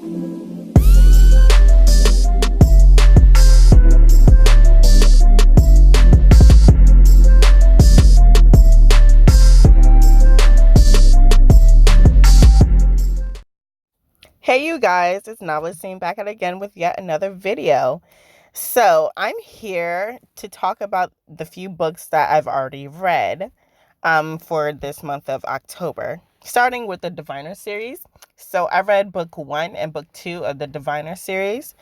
Hey you guys, it's Novelistine back at again with yet another video. So I'm here to talk about the few books that I've already read for this month of October, starting with the Diviner series. So I read book 1 and book 2 of the Diviner series,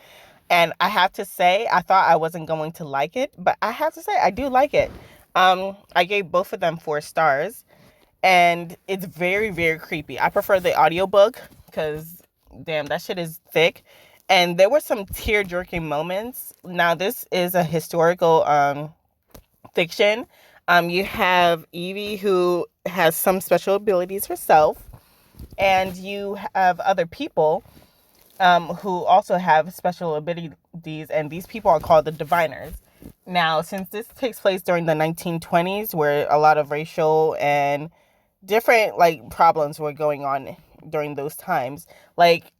and I have to say I thought I wasn't going to like it, but I have to say I do like it. I gave both of them 4 stars, and it's very, very creepy. I prefer the audiobook because damn, that shit is thick. And there were some tear-jerking moments. Now, this is a historical fiction. You have Evie, who has some special abilities herself, and you have other people who also have special abilities, and these people are called the Diviners. Now, since this takes place during the 1920s, where a lot of racial and different like problems were going on during those times, like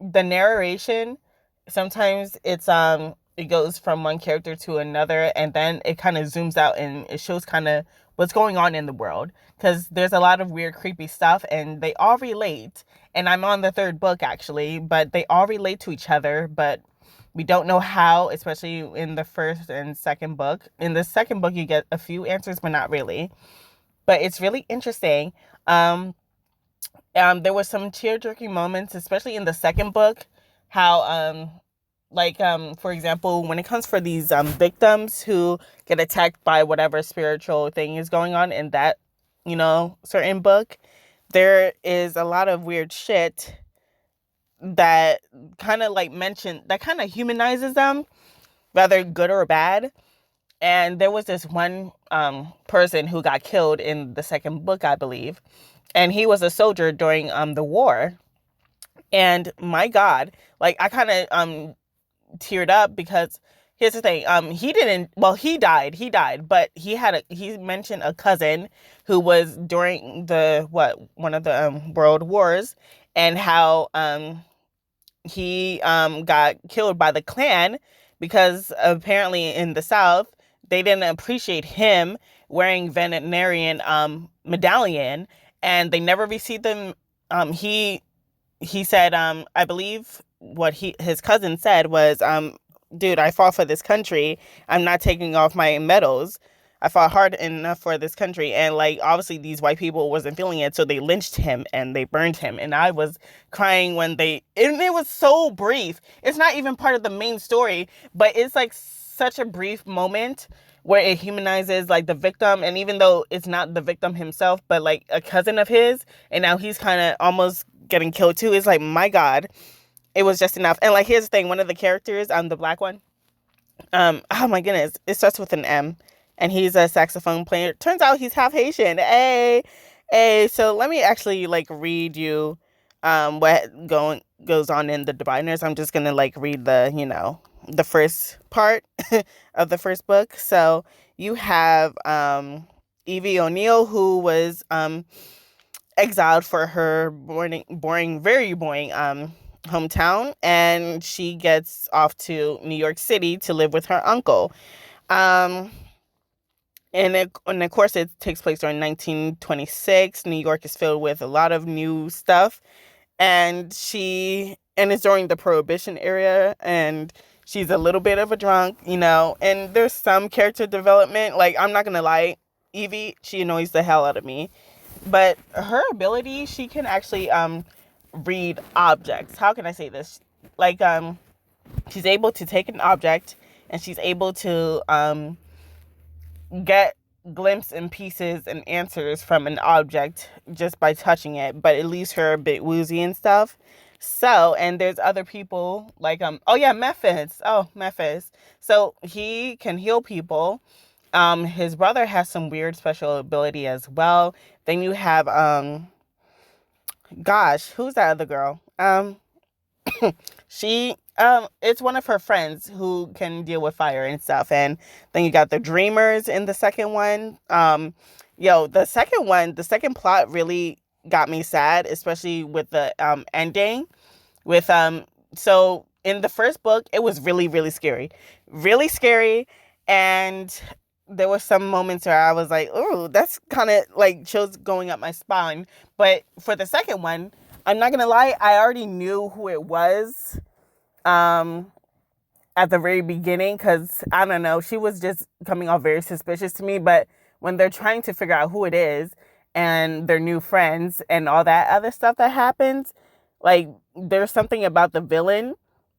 the narration, sometimes it goes from one character to another, and then it kind of zooms out and it shows kind of what's going on in the world, because there's a lot of weird creepy stuff and they all relate. And I'm on the 3rd book actually, but they all relate to each other, but we don't know how, especially in the 1st and 2nd book. In the 2nd book you get a few answers, but not really. But it's really interesting. There was some tear-jerking moments, especially in the 2nd book, how for example, when it comes for these victims who get attacked by whatever spiritual thing is going on in that, certain book, there is a lot of weird shit that kind of that kind of humanizes them, whether good or bad. And there was this one person who got killed in the 2nd book, I believe. And he was a soldier during the war. And my God, like I kind of teared up because here's the thing. He died, but he mentioned a cousin who was during one of the world wars, and how he got killed by the Klan because apparently in the South they didn't appreciate him wearing veterinarian medallion, and they never received them. He said, I believe what his cousin said was, dude, I fought for this country. I'm not taking off my medals. I fought hard enough for this country. And like, obviously these white people wasn't feeling it. So they lynched him and they burned him. And I was crying and it was so brief. It's not even part of the main story, but it's like such a brief moment where it humanizes like the victim. And even though it's not the victim himself, but like a cousin of his, and now he's kind of almost getting killed too. It's like, my God, it was just enough. And like, here's the thing. One of the characters, the black one, oh my goodness, it starts with an M, and he's a saxophone player. Turns out he's half Haitian. Hey. So let me actually like read you what goes on in the Diviners. I'm just gonna like read the first part of the 1st book. So you have Evie O'Neill, who was exiled for her very boring hometown, and she gets off to New York City to live with her uncle. And of course, it takes place during 1926. New York is filled with a lot of new stuff, and it's during the Prohibition era, and she's a little bit of a drunk, and there's some character development. Like, I'm not gonna lie, Evie, she annoys the hell out of me, but her ability, she can actually read objects. How can I say this? Like, she's able to take an object and she's able to get glimpses and pieces and answers from an object just by touching it, but it leaves her a bit woozy and stuff. So, and there's other people like Memphis. So he can heal people. His brother has some weird special ability as well. Then you have who's that other girl? She it's one of her friends who can deal with fire and stuff. And then you got the Dreamers in the 2nd one. The second plot really got me sad, especially with the ending. with so in the first book it was really really scary, really scary. And there were some moments where I was like, oh, that's kind of like chills going up my spine. But for the second one, I'm not gonna lie, I already knew who it was um at the very beginning, because I don't know, she was just coming off very suspicious to me. But when they're trying to figure out who it is and their new friends and all that other stuff that happens, like there's something about the villain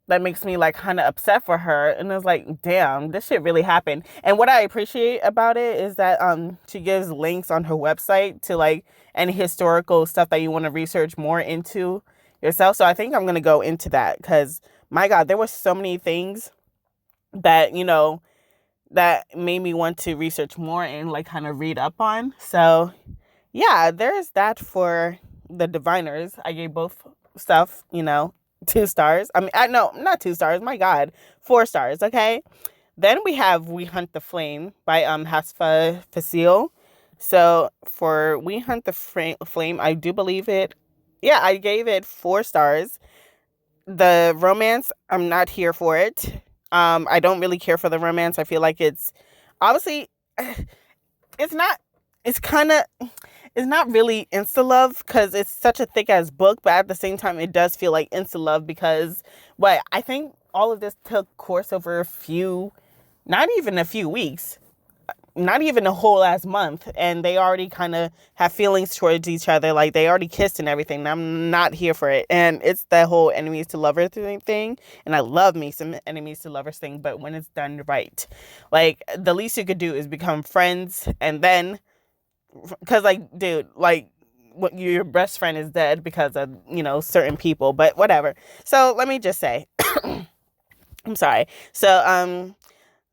that makes me like kind of upset for her. And I was like, damn, this shit really happened. And what I appreciate about it is that she gives links on her website to like any historical stuff that you want to research more into yourself. So I think I'm gonna go into that, because my God, there were so many things that, that made me want to research more and like kind of read up on. So yeah, there's that for the diviners. I gave both stuff, 2 stars. I mean, no, not 2 stars. My God, 4 stars. Okay. Then we have We Hunt the Flame by Hasfa Fasil. So for We Hunt the Flame, I do believe it. Yeah, I gave it 4 stars. The romance, I'm not here for it. I don't really care for the romance. I feel like it's obviously it's not. It's kind of it's not really insta love, because it's such a thick ass book, but at the same time, it does feel like insta love because what I think all of this took course over not even a few weeks, not even a whole last month, and they already kind of have feelings towards each other. Like they already kissed and everything. And I'm not here for it. And it's the whole enemies to lovers thing. And I love me some enemies to lovers thing, but when it's done right, like the least you could do is become friends, and then, because like, dude, like what, your best friend is dead because of certain people, but whatever. So let me just say, I'm sorry. So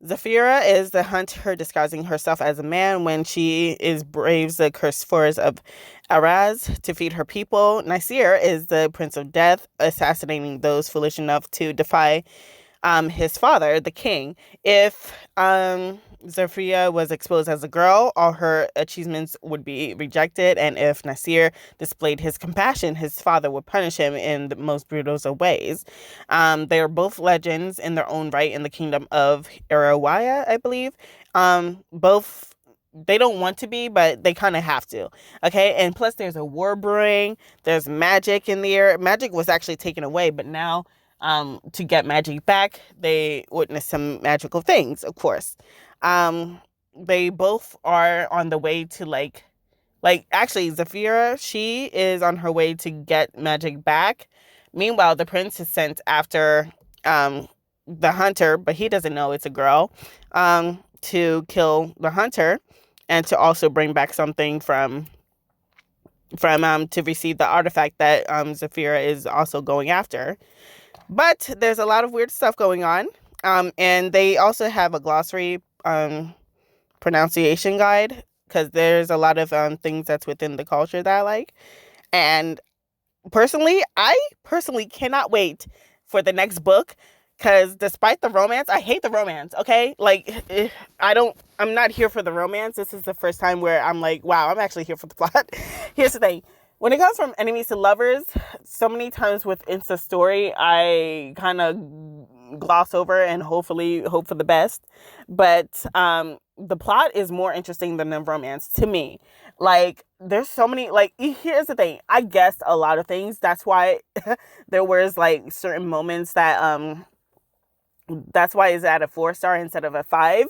Zafira is the hunter disguising herself as a man when she braves the cursed forests of Araz to feed her people. Nasir is the prince of death, assassinating those foolish enough to defy his father, the king. If Zafria was exposed as a girl, all her achievements would be rejected, and if Nasir displayed his compassion, his father would punish him in the most brutal of ways. They are both legends in their own right in the kingdom of Arawaya, I believe. Both, they don't want to be, but they kind of have to. Okay, and plus there's a war brewing. There's magic in the air. Magic was actually taken away, but now to get magic back, they witness some magical things, of course. They both are on the way to like actually Zafira, she is on her way to get magic back. Meanwhile, the prince is sent after the hunter, but he doesn't know it's a girl, to kill the hunter and to also bring back something from to receive the artifact that Zafira is also going after. But there's a lot of weird stuff going on. And they also have a glossary pronunciation guide, because there's a lot of things that's within the culture that I like. And I personally cannot wait for the next book, because despite the romance, I hate the romance, okay? Like, I'm not here for the romance. This is the first time where I'm like, wow, I'm actually here for the plot. Here's the thing. When it comes from enemies to lovers, so many times with Insta story, I kind of gloss over and hopefully hope for the best. But the plot is more interesting than the romance to me. Like, there's so many, like, here's the thing. I guessed a lot of things. That's why there was like certain moments that's why it's at a 4-star instead of a 5.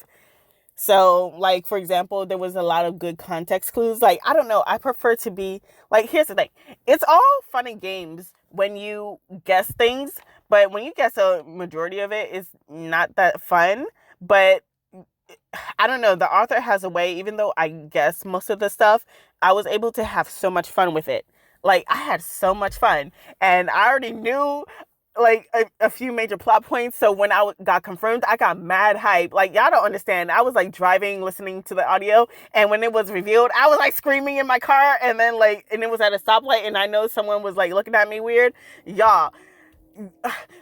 So, like, for example, there was a lot of good context clues. Like, I don't know. I prefer to be, like, here's the thing. It's all fun and games when you guess things, but when you guess a majority of it, it's not that fun. But I don't know. The author has a way, even though I guess most of the stuff, I was able to have so much fun with it. Like, I had so much fun. And I already knew like a few major plot points. So when I got confirmed, I got mad hype. Like, y'all don't understand. I was like driving, listening to the audio, and when it was revealed, I was like screaming in my car, and then and it was at a stoplight, and I know someone was like looking at me weird. Y'all,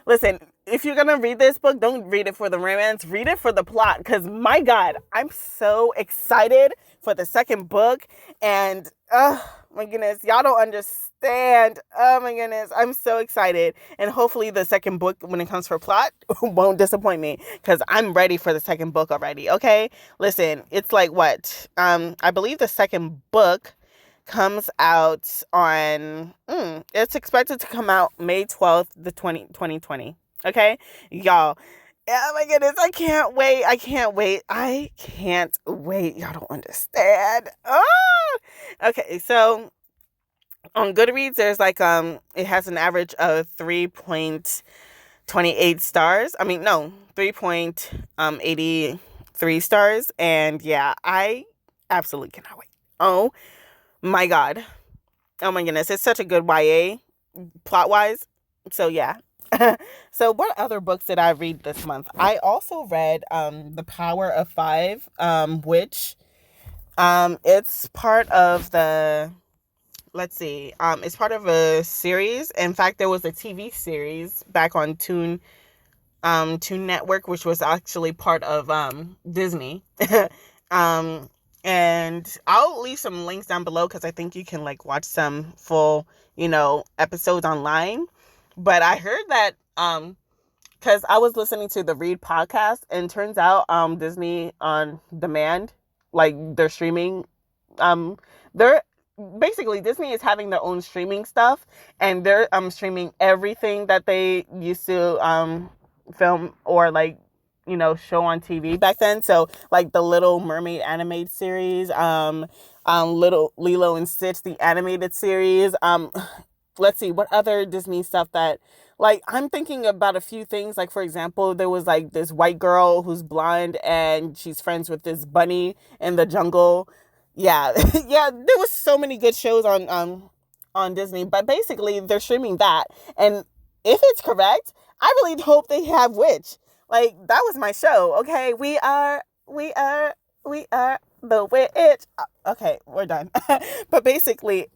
listen, if you're gonna read this book, don't read it for the romance, read it for the plot, because my God, I'm so excited for the second book. And oh my goodness, y'all don't understand. Oh my goodness, I'm so excited. And hopefully the second book, when it comes for plot, won't disappoint me, because I'm ready for the second book already. Okay, listen, it's like what, I believe the second book comes out on, it's expected to come out May 12th, 2020. Okay, y'all. Oh my goodness, I can't wait. I can't wait. I can't wait. Y'all don't understand. Oh! Okay, so on Goodreads, there's like, it has an average of 3.28 stars. I mean, no, 3.83 stars. And yeah, I absolutely cannot wait. Oh my God. Oh my goodness. It's such a good YA plot wise. So yeah. So what other books did I read this month? I also read The Power of Five, which it's part of the, let's see, it's part of a series. In fact, there was a TV series back on Toon Network, which was actually part of Disney. um and I'll leave some links down below, because I think you can like watch some full, episodes online. But I heard that because I was listening to the Read podcast, and turns out Disney on Demand, like their streaming, they're basically, Disney is having their own streaming stuff, and they're streaming everything that they used to film or like, show on TV back then. So like the Little Mermaid animated series, Little Lilo and Stitch the animated series, let's see, what other Disney stuff that, like, I'm thinking about a few things. Like, for example, there was like this white girl who's blind and she's friends with this bunny in the jungle. Yeah. Yeah, there was so many good shows on Disney, but basically they're streaming that. And if it's correct, I really hope they have Witch. Like, that was my show. Okay, we are the Witch. Okay, we're done. But basically,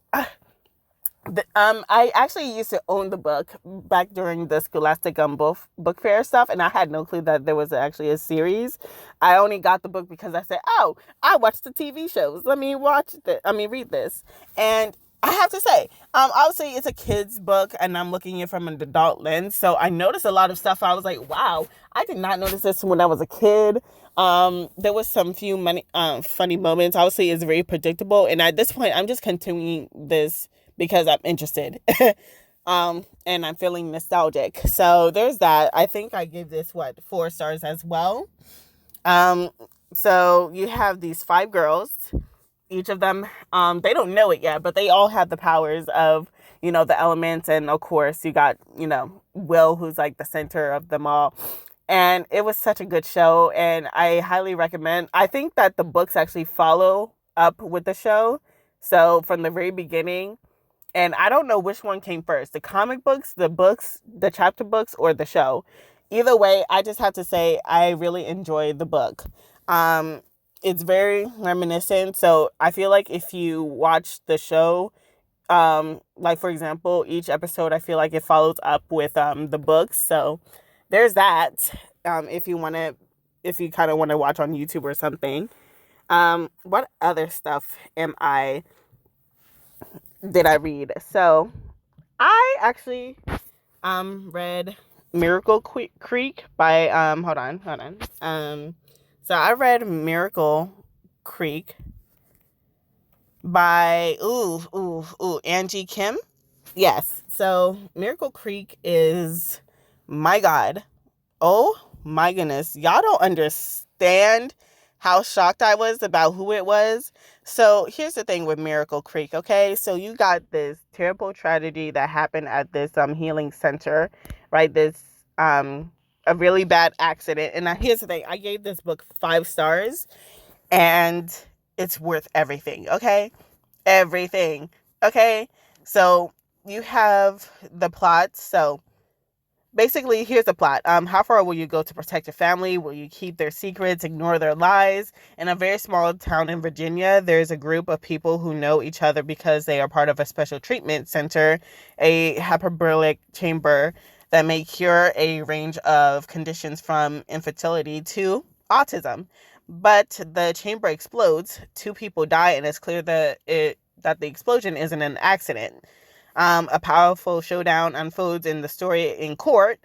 I actually used to own the book back during the Scholastic book fair stuff, and I had no clue that there was actually a series. I only got the book because I said, "Oh, I watched the TV shows. Let me read this." And I have to say, obviously it's a kid's book, and I'm looking at it from an adult lens, so I noticed a lot of stuff. I was like, "Wow, I did not notice this when I was a kid." There was some few funny moments. Obviously, it's very predictable, and at this point, I'm just continuing this because I'm interested. And I'm feeling nostalgic. So there's that. I think I give this 4 stars as well. So you have these 5 girls. Each of them, they don't know it yet, but they all have the powers of, the elements. And of course you got, Will, who's like the center of them all. And it was such a good show, and I highly recommend. I think that the books actually follow up with the show. So from the very beginning, and I don't know which one came first, the comic books, the chapter books, or the show. Either way, I just have to say I really enjoyed the book. It's very reminiscent. So I feel like if you watch the show, like for example, each episode, I feel like it follows up with the books. So there's that. If you kind of want to watch on YouTube or something. What other stuff did I read? So I actually read Miracle Creek by hold on. So I read Miracle Creek by Angie Kim. Yes. So Miracle Creek is, my God. Oh my goodness. Y'all don't understand how shocked I was about who it was. So here's the thing with Miracle Creek, okay? So you got this terrible tragedy that happened at this healing center, right? This a really bad accident. And now here's the thing. I gave this book 5 stars, and it's worth everything, okay? Everything, okay? So you have the plot. So basically, here's the plot. How far will you go to protect your family? Will you keep their secrets, ignore their lies? In a very small town in Virginia, there's a group of people who know each other because they are part of a special treatment center, a hyperbaric chamber that may cure a range of conditions from infertility to autism. But the chamber explodes, 2 people die, and it's clear that the explosion isn't an accident. A powerful showdown unfolds in the story in court.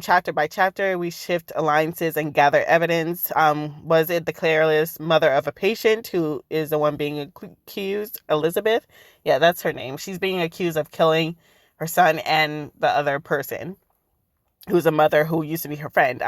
Chapter by chapter, we shift alliances and gather evidence. Was it the careless mother of a patient who is the one being accused? Elizabeth? Yeah, that's her name. She's being accused of killing her son and the other person who's a mother who used to be her friend.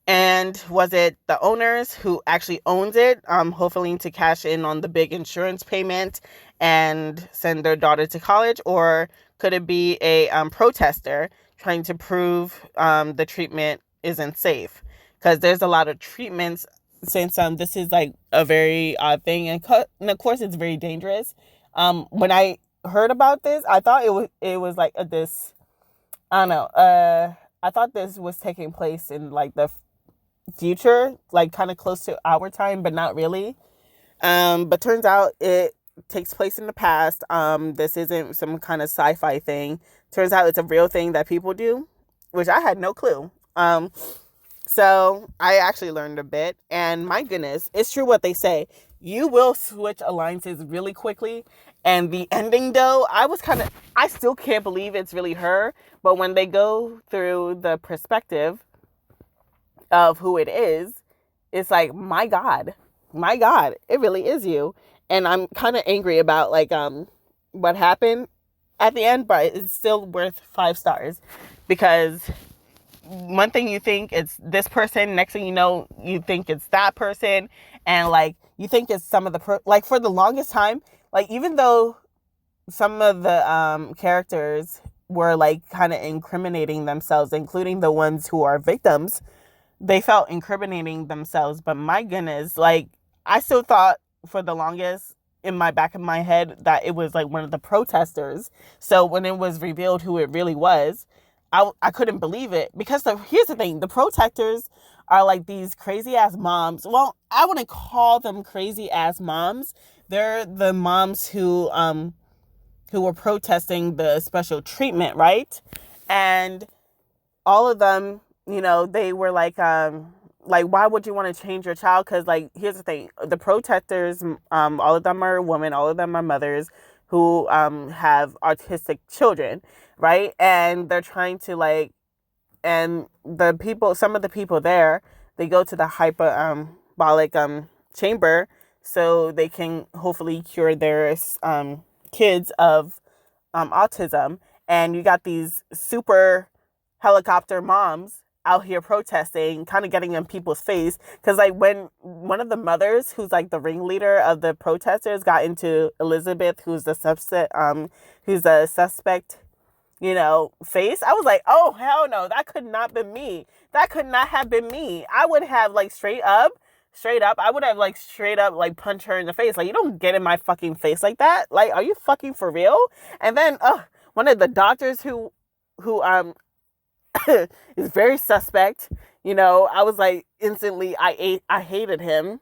And was it the owners who actually owns it, hopefully to cash in on the big insurance payment and send their daughter to college? Or could it be a protester trying to prove the treatment isn't safe? Because there's a lot of treatments, since this is like a very odd thing, and of course it's very dangerous. When I heard about this, I thought it was like this. I don't know. I thought this was taking place in like the future, like kind of close to our time, but not really. But turns out it takes place in the past. This isn't some kind of sci-fi thing. Turns out it's a real thing that people do, which I had no clue. So I actually learned a bit, and my goodness, it's true what they say. You will switch alliances really quickly. And the ending, though, I still can't believe it's really her. But when they go through the perspective of who it is, it's like, my God, it really is you. And I'm kind of angry about like what happened at the end, but it's still worth 5 stars, because one thing you think it's this person, next thing you know, you think it's that person, and like you think it's some of the like for the longest time, like even though some of the characters were like kind of incriminating themselves, including the ones who are victims, they felt incriminating themselves. But my goodness, like I still thought for the longest in my back of my head that it was like one of the protesters. So when it was revealed who it really was, I couldn't believe it, because here's the thing. The protesters are like these crazy ass moms. Well, I wouldn't call them crazy ass moms. They're the moms who were protesting the special treatment, right? And all of them, they were like, why would you want to change your child? Because like, here's the thing. The protesters, all of them are women. All of them are mothers who have autistic children, right? And they're trying to like, and some of the people there, they go to the hyperbolic chamber so they can hopefully cure their kids of autism. And you got these super helicopter moms out here protesting, kind of getting in people's face. Because like when one of the mothers, who's like the ringleader of the protesters, got into Elizabeth, who's the suspect, face, I was like, oh hell no, that could not be me. That could not have been me. I would have like straight up, I would have like straight up like punched her in the face. Like, you don't get in my fucking face like that. Like, are you fucking for real? And then one of the doctors who is very suspect, I was like instantly, I hated him.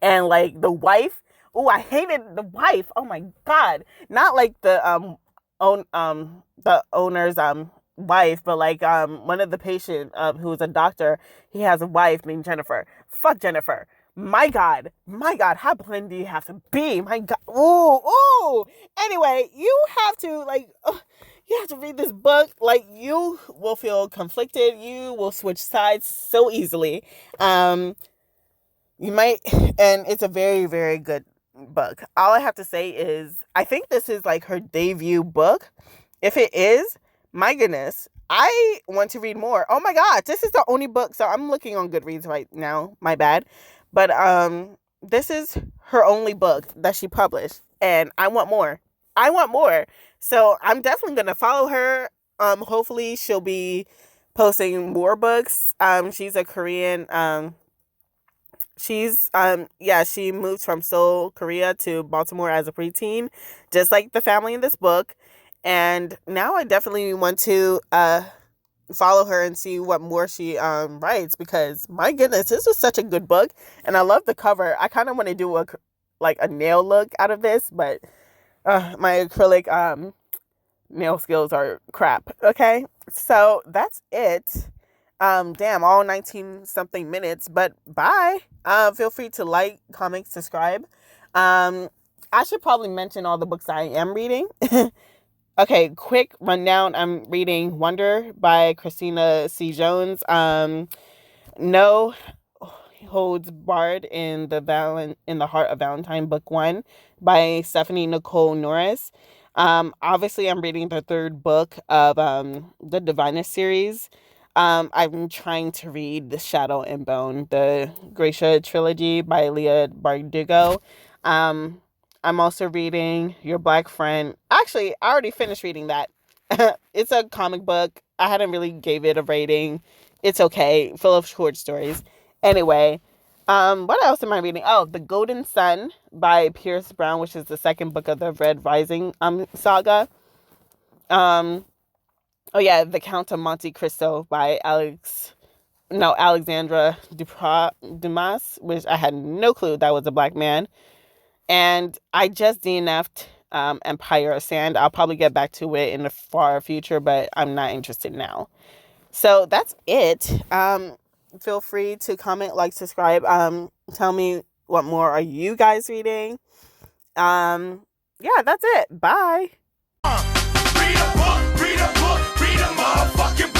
And like the wife, I hated the wife. Oh my God. Not like the owner's wife, but like one of the patient who's a doctor, he has a wife named Jennifer. Fuck Jennifer. My God, how blind do you have to be? My God. Ooh. Anyway, you have to read this book. Like, you will feel conflicted. You will switch sides so easily. You might, and it's a very, very good book. All I have to say is, I think this is like her debut book. If it is, my goodness, I want to read more. Oh my God, this is the only book. So I'm looking on Goodreads right now. My bad. But this is her only book that she published, and I want more. So I'm definitely going to follow her. Hopefully she'll be posting more books. She's a Korean, she moved from Seoul, Korea to Baltimore as a preteen, just like the family in this book. And now I definitely want to follow her and see what more she writes, because my goodness, this was such a good book, and I love the cover. I kind of want to do a nail look out of this, but my acrylic nail skills are crap. Okay. So that's it. Damn, all 19 something minutes, but bye. Feel free to like, comment, subscribe. I should probably mention all the books I am reading. Okay, quick rundown. I'm reading Wonder by Christina C. Jones. No Holds Barred in the Heart of Valentine, Book 1 by Stephanie Nicole Norris. Obviously, I'm reading the third book of the Divinus series. I'm trying to read The Shadow and Bone, the Gracia trilogy by Leah Bardugo. I'm also reading Your Black Friend. Actually, I already finished reading that. It's a comic book. I hadn't really gave it a rating. It's okay. Full of short stories. Anyway, what else am I reading? Oh, The Golden Sun by Pierce Brown, which is the second book of the Red Rising saga. Oh yeah, The Count of Monte Cristo by Alexandra Dumas, which I had no clue that was a black man. And I just DNF'd Empire of Sand. I'll probably get back to it in the far future, but I'm not interested now. So that's it. Feel free to comment, like, subscribe. Tell me what more are you guys reading. Yeah, that's it. Bye. Read a book, read a book, read a motherfucking